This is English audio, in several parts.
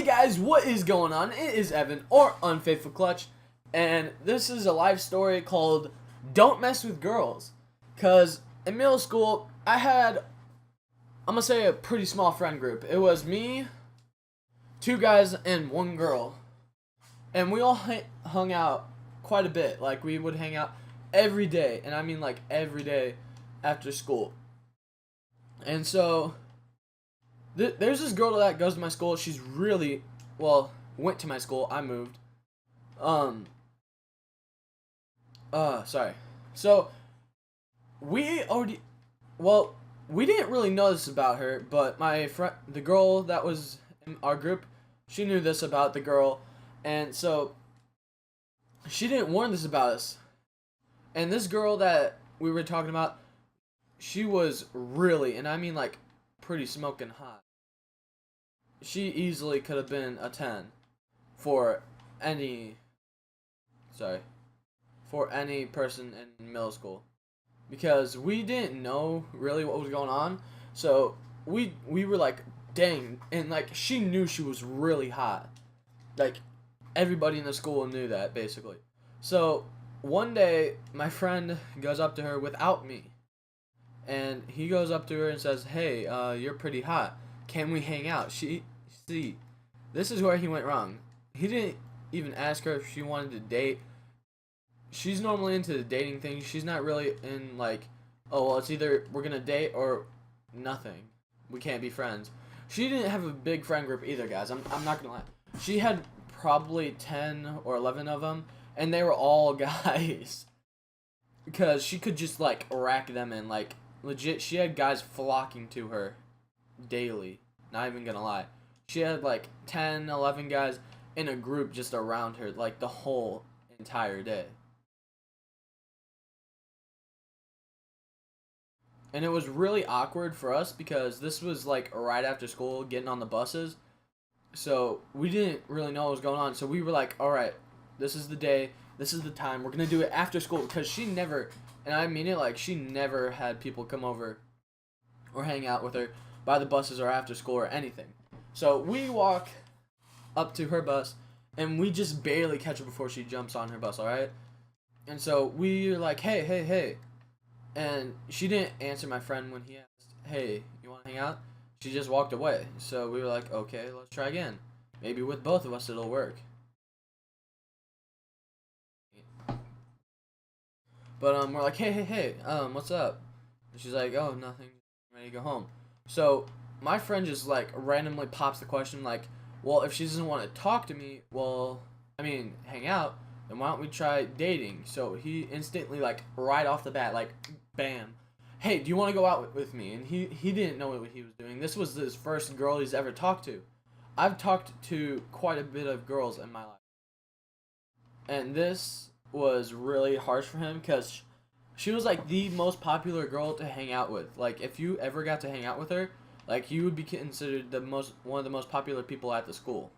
guys, what is going on? It is Evan, or Unfaithful Clutch, and this is a life story called Don't Mess with Girls. Because in middle school, I had, I'm going to say, a pretty small friend group. It was me, two guys, and one girl. And we all hung out quite a bit. Like, we would hang out every day, and I mean like every day after school. And so there's this girl that goes to my school. She's really, went to my school. I moved. Sorry. So, we already, we didn't really know this about her, but my friend, the girl that was in our group, she knew this about the girl, and so she didn't warn this about us. And this girl that we were talking about, she was really, and I mean like, pretty smoking hot. She easily could have been a 10 for any person in middle school, because we didn't know really what was going on. So we were like, dang, and like she knew she was really hot. Like everybody in the school knew that basically. So one day my friend goes up to her without me, and he goes up to her and says, "Hey, you're pretty hot. Can we hang out?" This is where he went wrong. He didn't even ask her if she wanted to date. She's normally into the dating thing. She's not really in like, oh, well, it's either we're gonna date or nothing. We can't be friends. She didn't have a big friend group either, guys. I'm not gonna lie. She had probably 10 or 11 of them, and they were all guys. Because she could just like rack them in, like legit. She had guys flocking to her daily. Not even gonna lie. She had like 10, 11 guys in a group just around her like the whole entire day. And it was really awkward for us because this was like right after school, getting on the buses. So we didn't really know what was going on. So we were like, alright, this is the day, this is the time, we're gonna do it after school. Because she never, and I mean it, like she never had people come over or hang out with her by the buses or after school or anything. So we walk up to her bus, and we just barely catch her before she jumps on her bus, alright? And so we're like, hey. And she didn't answer my friend when he asked, "Hey, you want to hang out?" She just walked away. So we were like, okay, let's try again. Maybe with both of us it'll work. But we're like, hey, what's up? And she's like, "Oh, nothing. I'm ready to go home." So my friend just like randomly pops the question like, well, if she doesn't want to talk to me, hang out, then why don't we try dating? So he instantly, like right off the bat, like bam, "Hey, do you want to go out with me?" And he didn't know what he was doing. This was his first girl he's ever talked to. I've talked to quite a bit of girls in my life, and this was really harsh for him because she was like the most popular girl to hang out with. Like if you ever got to hang out with her, like you would be considered one of the most popular people at the school.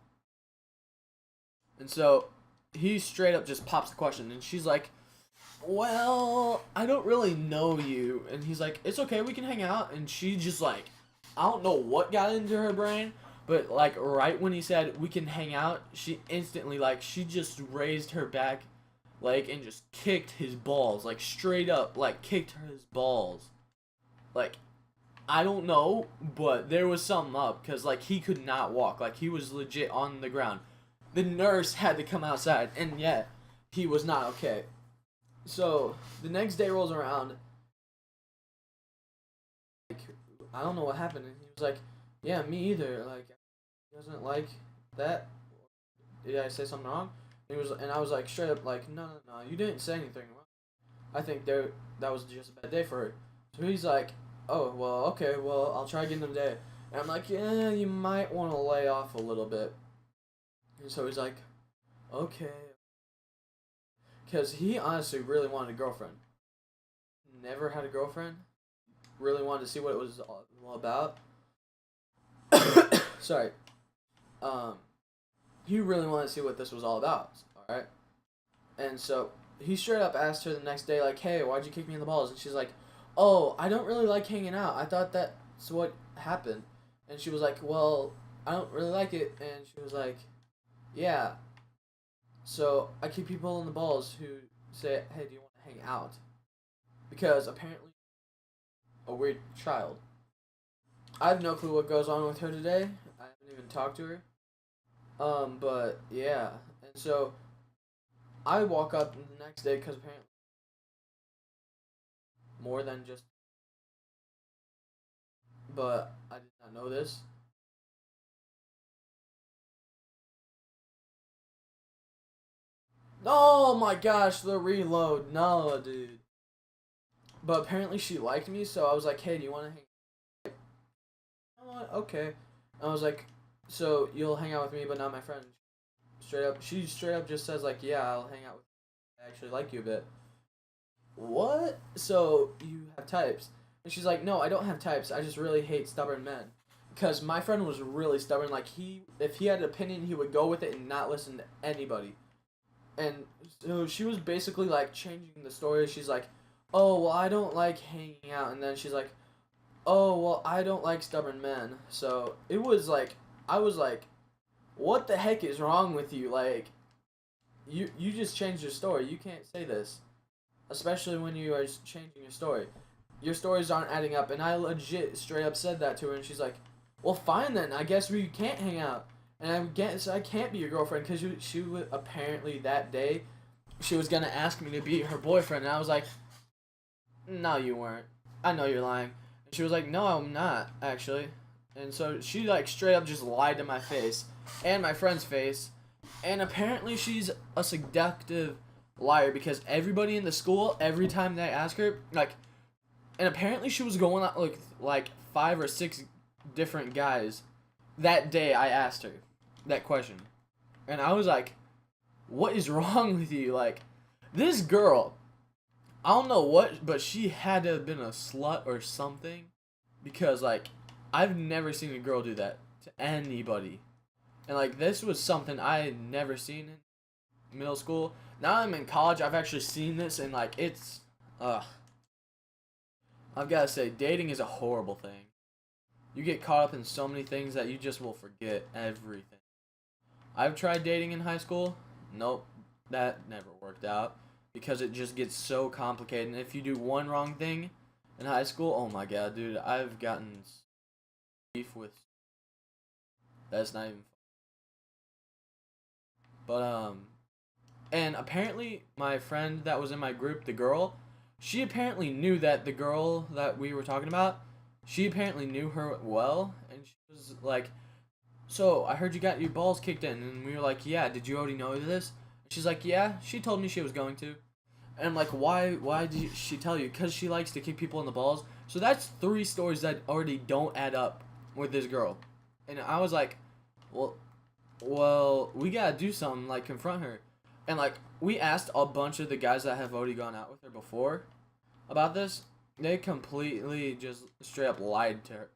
And so he straight up just pops the question, and she's like, "Well, I don't really know you." And he's like, "It's okay, we can hang out." And she just like, I don't know what got into her brain, but like right when he said we can hang out, she instantly, like, she just raised her back leg and just kicked his balls, like straight up, like kicked his balls. Like, I don't know, but there was something up, because like he could not walk, like he was legit on the ground. The nurse had to come outside, and yet he was not okay. So the next day rolls around. Like, I don't know what happened, and he was like, "Yeah, me either. Like, he doesn't like that. Did I say something wrong?" And I was like straight up like, "No, you didn't say anything wrong. I think that was just a bad day for her." So he's like, "Oh, well, okay, well, I'll try again today." And I'm like, "Yeah, you might want to lay off a little bit." And so he's like, "Okay." Because he honestly really wanted a girlfriend. Never had a girlfriend. Really wanted to see what it was all about. Sorry. He really wanted to see what this was all about. Alright? And so he straight up asked her the next day, like, "Hey, why'd you kick me in the balls?" And she's like, "Oh, I don't really like hanging out. I thought that's what happened." And she was like, "Well, I don't really like it. And she was like, yeah. So I keep people in the balls who say, hey, do you want to hang out? Because apparently a weird child. I have no clue what goes on with her today. I haven't even talked to her. But yeah. And so I walk up the next day because apparently more than just. But I did not know this. Oh my gosh, the reload. No, dude. But apparently she liked me, so I was like, hey, do you want to hang? You know what? Okay. I was like, so you'll hang out with me, but not my friend. Straight up, she straight up just says like, yeah, I'll hang out with you. I actually like you a bit. What? So you have types? And she's like, no, I don't have types. I just really hate stubborn men. Because my friend was really stubborn. Like if he had an opinion, he would go with it and not listen to anybody. And so she was basically like changing the story. She's like, oh well, I don't like hanging out, and then she's like, oh well, I don't like stubborn men. So it was like, I was like, what the heck is wrong with you? Like, you just changed your story. You can't say this, especially when you are changing your story. Your stories aren't adding up, and I legit straight up said that to her, and she's like, well, fine then. I guess we can't hang out, and I guess I can't be your girlfriend because she would apparently that day she was gonna ask me to be her boyfriend, and I was like, no, you weren't. I know you're lying. And she was like, no, I'm not actually. And so she like straight up just lied to my face and my friend's face, and apparently she's a seductive liar because everybody in the school, every time they ask her, like, and apparently she was going out like 5 or 6 different guys that day. I asked her that question, and I was like, "What is wrong with you?" Like, this girl, I don't know what, but she had to have been a slut or something, because like, I've never seen a girl do that to anybody, and like this was something I had never seen in middle school. Now I'm in college, I've actually seen this, and like it's, I've gotta say, dating is a horrible thing. You get caught up in so many things that you just will forget everything. I've tried dating in high school. Nope, that never worked out because it just gets so complicated. And if you do one wrong thing in high school, oh my god, dude, I've gotten beef with. That's not even. But and apparently my friend that was in my group, the girl, she apparently knew that the girl that we were talking about, she apparently knew her well, and she was like, so I heard you got your balls kicked in, and we were like, yeah, did you already know this? She's like, yeah, she told me she was going to. And I'm like, why did she tell you? Because she likes to kick people in the balls. So that's 3 stories that already don't add up with this girl. And I was like, well, we gotta do something, like confront her. And like, we asked a bunch of the guys that have already gone out with her before about this. They completely just straight up lied to her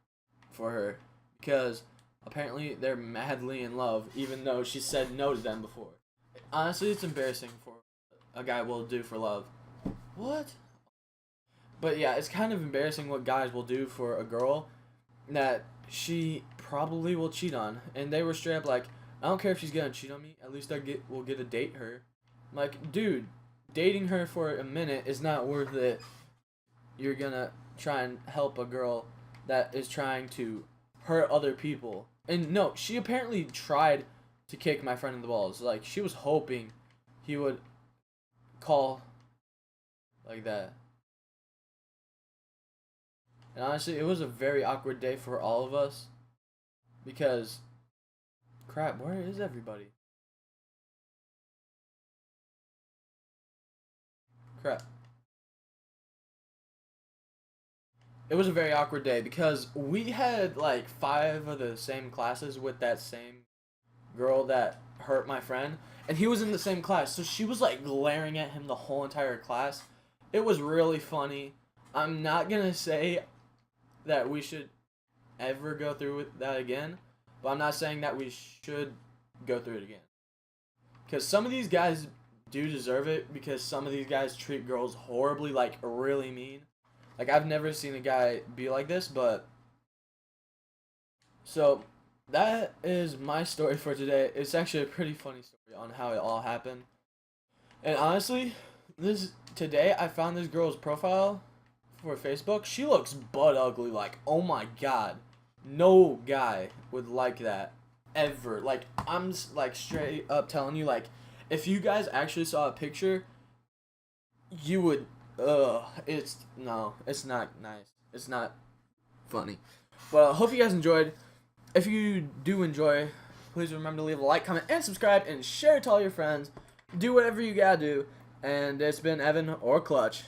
for her because apparently they're madly in love, even though she said no to them before. Honestly, it's embarrassing for a guy will do for love. What? But yeah, it's kind of embarrassing what guys will do for a girl that she probably will cheat on. And they were straight up like, I don't care if she's gonna cheat on me. At least will get to date her. I'm like, dude, dating her for a minute is not worth it. You're gonna try and help a girl that is trying to hurt other people. And no, she apparently tried to kick my friend in the balls. Like, she was hoping he would call like that. And honestly, it was a very awkward day for all of us because, crap, where is everybody? Crap. It was a very awkward day because we had like 5 of the same classes with that same girl that hurt my friend, and he was in the same class, so she was like glaring at him the whole entire class. It was really funny. I'm not gonna say that we should ever go through with that again, but I'm not saying that we should go through it again. Because some of these guys do deserve it, because some of these guys treat girls horribly, like really mean. Like, I've never seen a guy be like this, but so that is my story for today. It's actually a pretty funny story on how it all happened. And honestly, this today I found this girl's profile for Facebook. She looks butt ugly. Like, oh my god, no guy would like that ever. Like, like straight up telling you, like, if you guys actually saw a picture, you would. It's no, it's not nice. It's not funny. But I hope you guys enjoyed. If you do enjoy, please remember to leave a like, comment, and subscribe, and share it to all your friends. Do whatever you gotta do. And it's been Evan or Clutch.